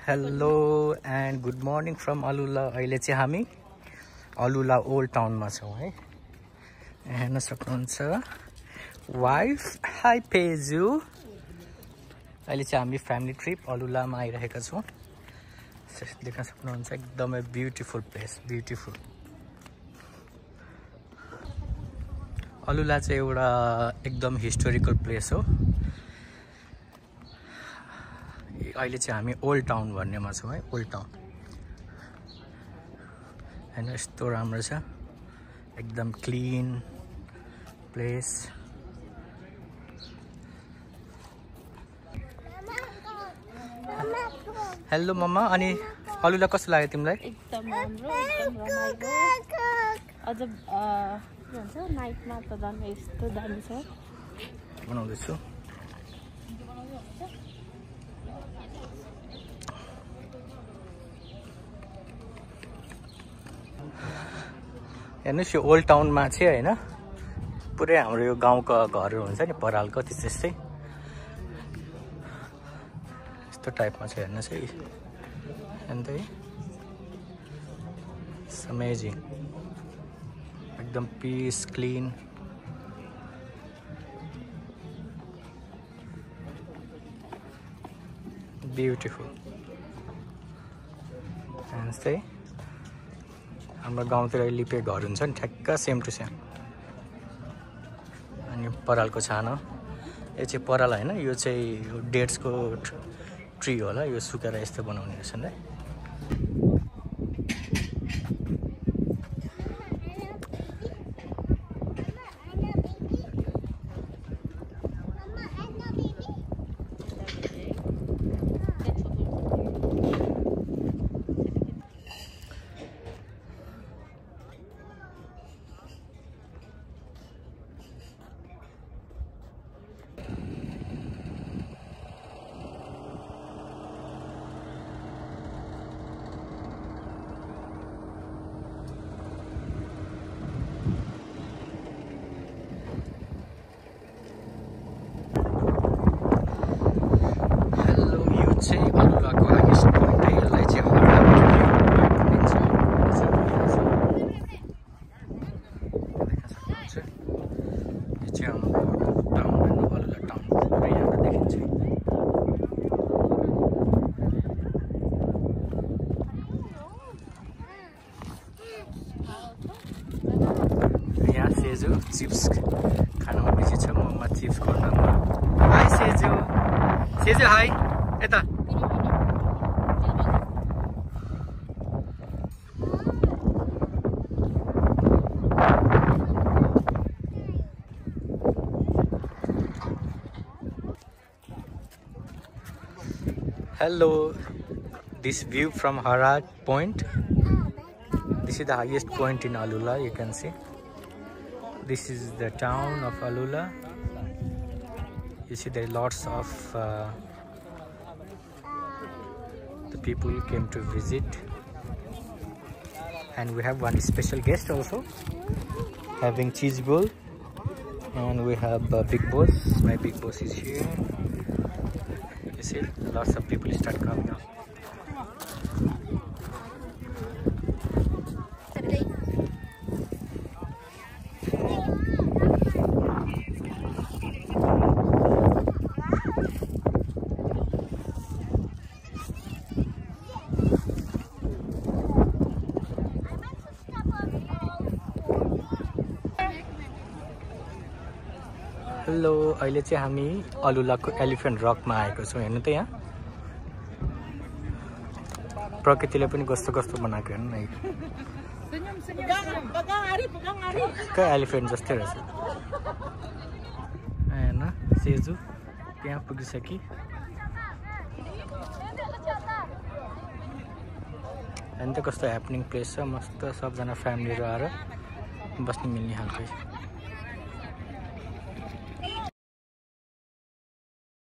Hello and good morning from अलुला। अहिले चाहिँ हामी अलुला ओल्ड टाउनमा छौँ है। हेर्न सक्नुहुन्छ वाइफ हाई पेजु। अहिले चाहिँ हामी फ्यामिली ट्रिप अलुलामा आइरहेका छौँ। देख्न सक्नुहुन्छ एकदमै ब्युटिफुल प्लेस, ब्युटिफुल। अलुला चाहिँ एउटा एकदम हिस्टोरिकल प्लेस हो। अहिले चाहिँ हामी ओल्ड टाउन भन्नेमा छौँ है, ओल्ड टाउन। हैन यस्तो राम्रो छ, एकदम क्लिन प्लेस। हेलो मम्मा, अनि अलुला कस्तो लाग्यो तिमीलाई? एकदम राम्रो, एकदम रमाइलो। अझ के भन्छ नाइटमा त झन् यस्तो दामी छ। बनाउँदैछु। हेर्नुहोस् यो ओल्ड टाउनमा चाहिँ होइन पुरै हाम्रो यो गाउँका घरहरू हुन्छ नि परालको त्यस्तै यस्तो टाइपमा छ। हेर्नुहोस् है, अन्त इट्स अमेजिङ, एकदम पिस, क्लिन। ब्युटिफुल। यस्तै हाम्रो गाउँतिर लिपे घर हुन्छ नि ठ्याक्क सेम टु सेम। अनि परालको छानो, यो चाहिँ पराल होइन, यो चाहिँ डेट्सको ट्री होला। यो सुकेर यस्तो बनाउने रहेछ नि। अलुलाको हाइएस्ट पोइन्ट है, यसलाई चाहिँ हराक भनिन्छ। देख्न सक्नुहुन्छ यो चाहिँ हाम्रो टाउन हो, अलुला टाउन पुरै यहाँबाट देखिन्छ। यहाँ सेजु चिप्स खानुमा बिजी छ। ममा चिप्स गर्नमा। हाई सेजु, सेजु हाई, यता। Hello, this view from Harak Point. This is the highest point in Alula, you can see. This is the town of Alula. You see there are lots of the people came to visit. And we have one special guest also, having cheese bowl. And we have Big Boss. My Big Boss is here. You see, lots of people start coming up. Hello, अहिले चाहिँ हामी अलुलाको elephant रकमा आएको छौँ। हेर्नु त यहाँ प्रकृतिले पनि कस्तो कस्तो बनाएको हेर्नु न। एलिफेन्ट जस्तै रहेछ। हेर्न सेजु त्यहाँ पुगिसकि। हेर्नु त कस्तो ह्यापनिङ प्लेस छ, मस्त। सबजना फ्यामिलीहरू आएर बस्नु मिल्ने खालको।